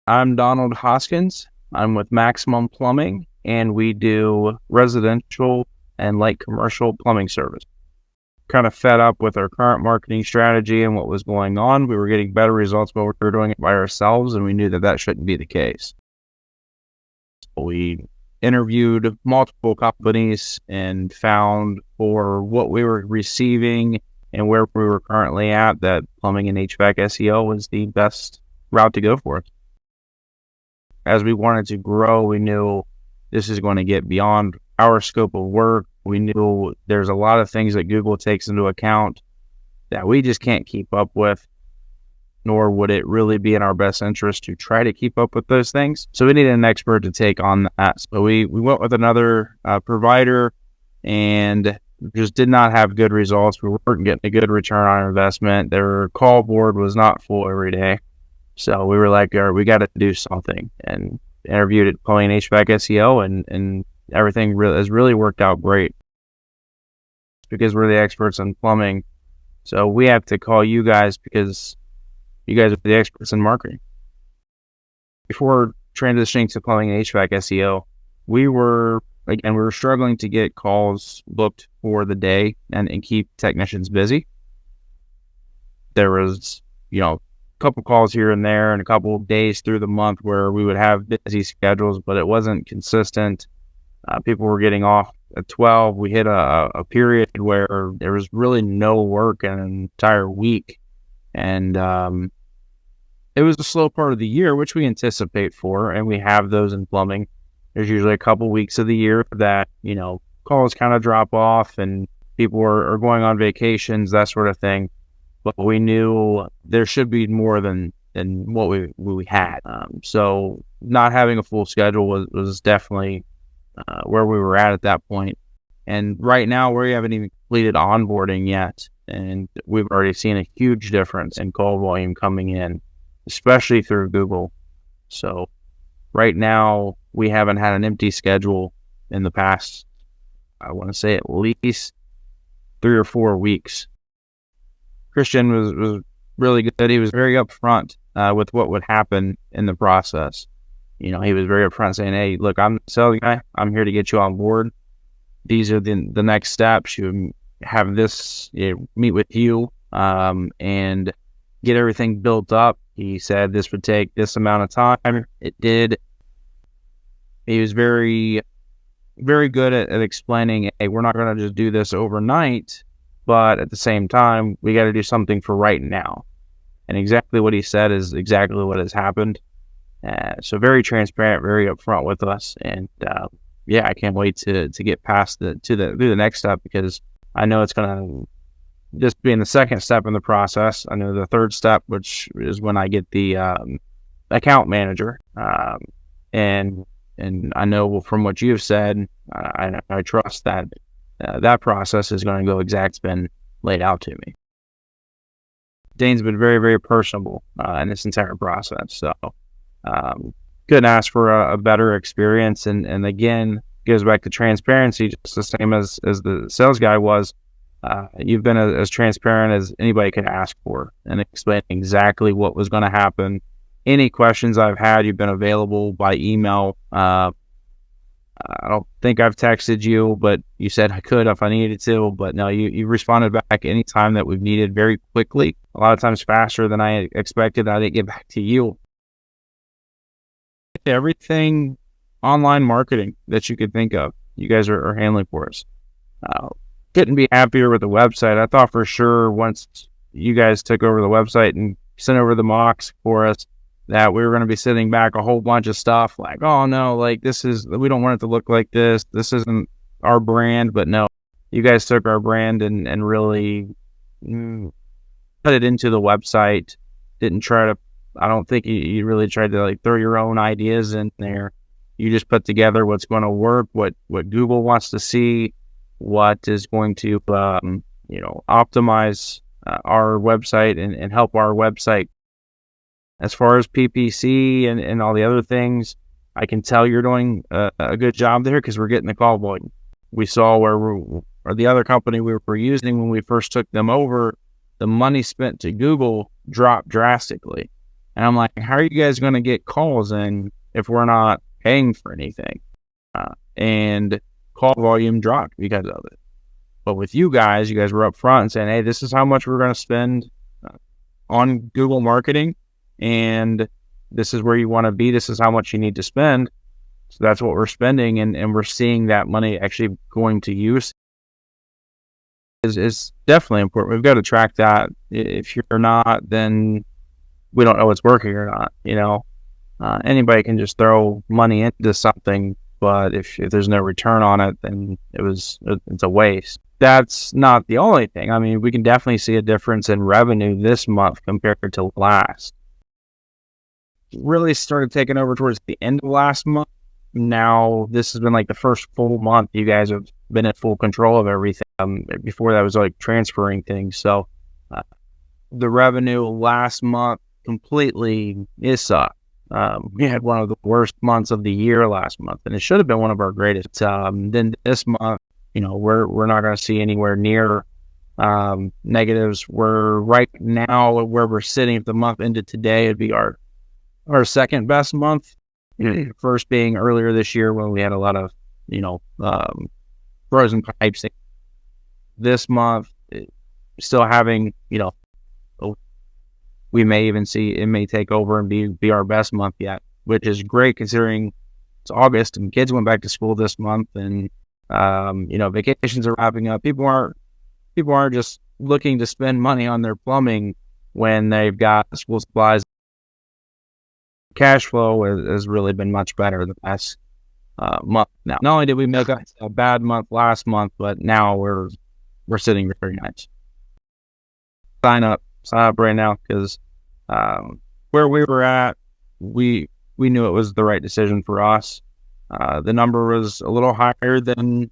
I'm Donald Hoskins. I'm with Maximum Plumbing, and we do residential and light commercial plumbing service. Kind of fed up with our current marketing strategy and what was going on. We were getting better results, but we were doing it by ourselves, and we knew that that shouldn't be the case. So we interviewed multiple companies and found for what we were receiving and where we were currently at, that Plumbing and HVAC SEO was the best route to go for us. As we wanted to grow, we knew this is going to get beyond our scope of work. We knew there's a lot of things that Google takes into account that we just can't keep up with, nor would it really be in our best interest to try to keep up with those things. So we needed an expert to take on that. So we went with another provider and just did not have good results. We weren't getting a good return on our investment. Their call board was not full every day. So we were like, all right, we got to do something, and interviewed at Plumbing HVAC SEO, and everything has really worked out great because we're the experts in plumbing. So we have to call you guys because you guys are the experts in marketing. Before transitioning to Plumbing HVAC SEO, we were struggling to get calls booked for the day and keep technicians busy. There was, couple calls here and there and a couple of days through the month where we would have busy schedules, but it wasn't consistent. People were getting off at 12. We hit a period where there was really no work in an entire week. And it was a slow part of the year, which we anticipate for, and we have those in plumbing. There's usually a couple weeks of the year that, calls kind of drop off and people are going on vacations, that sort of thing. But we knew there should be more than what we had. So not having a full schedule was definitely where we were at that point. And right now we haven't even completed onboarding yet. And we've already seen a huge difference in call volume coming in, especially through Google. So right now we haven't had an empty schedule in the past, I want to say at least 3 or 4 weeks. Christian was really good. He was very upfront with what would happen in the process. He was very upfront saying, hey, look, I'm the sales guy. I'm here to get you on board. These are the next steps. You have this, meet with you and get everything built up. He said this would take this amount of time. It did. He was very, very good at explaining, hey, we're not going to just do this overnight. But at the same time, we got to do something for right now. And exactly what he said is exactly what has happened. So very transparent, very upfront with us. And I can't wait to get past through the next step, because I know it's going to just be in the second step in the process. I know the third step, which is when I get the account manager. And I know from what you've said, I trust that that process is going to go exact's been laid out to me. Dane's been very, very personable in this entire process. So couldn't ask for a better experience. And again, goes back to transparency, just the same as the sales guy was. You've been as transparent as anybody could ask for, and explaining exactly what was going to happen. Any questions I've had, you've been available by email. I don't think I've texted you, but you said I could if I needed to. But no, you responded back anytime that we've needed, very quickly. A lot of times faster than I expected. I didn't get back to you. Everything online marketing that you could think of, you guys are handling for us. Couldn't be happier with the website. I thought for sure once you guys took over the website and sent over the mocks for us, that we were going to be sending back a whole bunch of stuff like, oh no, like we don't want it to look like this. This isn't our brand. But no, you guys took our brand and really put it into the website. I don't think you really tried to throw your own ideas in there. You just put together what's going to work, what Google wants to see, what is going to, optimize our website and help our website. As far as PPC and all the other things, I can tell you're doing a good job there, because we're getting the call volume. We saw or the other company we were using when we first took them over, the money spent to Google dropped drastically. And I'm like, how are you guys going to get calls in if we're not paying for anything? And call volume dropped because of it. But with you guys were up front and saying, hey, this is how much we're going to spend on Google marketing, and this is where you want to be. This is how much you need to spend. So that's what we're spending, and we're seeing that money actually going to use is definitely important. We've got to track that. If you're not, then we don't know what's working or not. Anybody can just throw money into something, but if there's no return on it, then it's a waste. That's not the only thing. I mean, we can definitely see a difference in revenue this month compared to last. Really started taking over towards the end of last month. Now, this has been like the first full month you guys have been in full control of everything. Before that was like transferring things. So the revenue last month completely sucked. We had one of the worst months of the year last month, and it should have been one of our greatest. Then this month, we're not going to see anywhere near negatives. We're right now where we're sitting. If the month ended today, it'd be our second best month. First being earlier this year when we had a lot of frozen pipes. This month, still having we may even see it may take over and be our best month yet, which is great considering it's August and kids went back to school this month, and vacations are wrapping up. People aren't just looking to spend money on their plumbing when they've got school supplies. Cash flow has really been much better the past month. Now, not only did we make a bad month last month, but now we're sitting very nice. Sign up right now, because where we were at, we knew it was the right decision for us. The number was a little higher than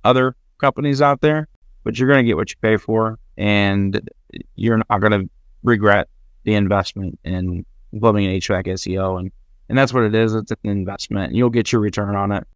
other companies out there, but you're going to get what you pay for, and you're not going to regret the investment in Plumbing and HVAC SEO, and that's what it is. It's an investment. You'll get your return on it.